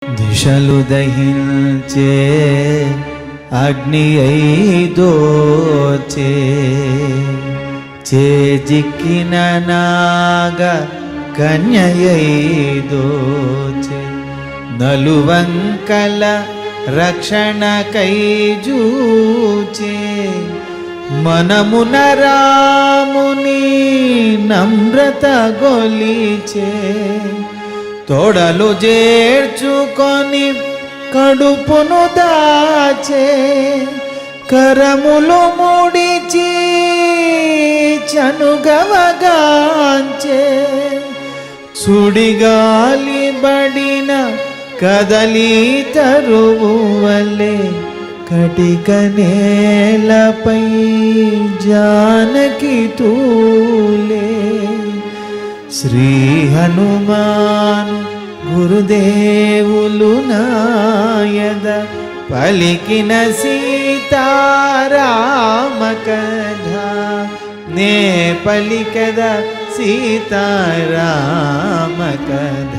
దిశలు దహించే అగ్ని దోచే చేజిక్కిన నాగ కన్యయై దోచే నలువంకల రక్షణకై జూచే మనమున రాముని నమ్రత గొలిచే తోడలు చేర్చుకొని కడుపును దాచే కరములు ముడిచి చనుగవగాంచే సుడిగాలి బడిన కదలి తరువు వలె కటిక నేలపై జానకి తూలే శ్రీ హనుమాను గురుదేవులు నాయద పలికిన సీతారామ కథ నే పలికద సీతారామ కథ.